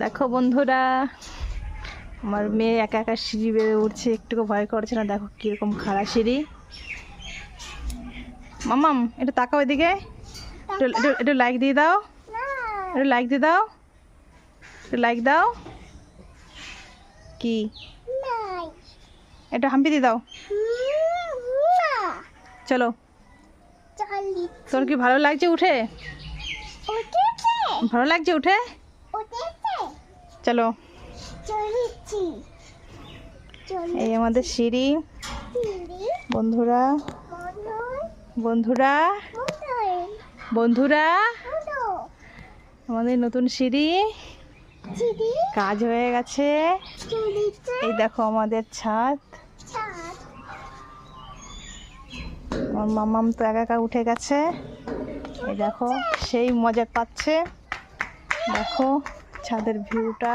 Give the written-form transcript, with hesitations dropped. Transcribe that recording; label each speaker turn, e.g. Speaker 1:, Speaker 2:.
Speaker 1: দেখো বন্ধুরা, আমার মেয়ে একা একা সিঁড়ি বেড়ে উঠছে, একটুকু ভয় করছে না। দেখো কিরকম খাড়া সিঁড়ি। মামাম একটু তাকাও এদিকে, একটু লাইক দিয়ে দাও, একটু লাইক দিয়ে দাও, একটু লাইক দাও। কি একটু হাম্পি দিয়ে দাও। চলো, তোর কি ভালো লাগছে উঠে? ভালো লাগছে উঠে? চলো, এই আমাদের সিঁড়ি। বন্ধুরা বন্ধুরা বন্ধুরা, আমাদের নতুন সিঁড়ি কাজ হয়ে গেছে। এই দেখো আমাদের ছাদ। আমার মামাম তো একা একা উঠে গেছে। এই দেখো সেই মজা পাচ্ছে। দেখো ছাদের ভিউটা।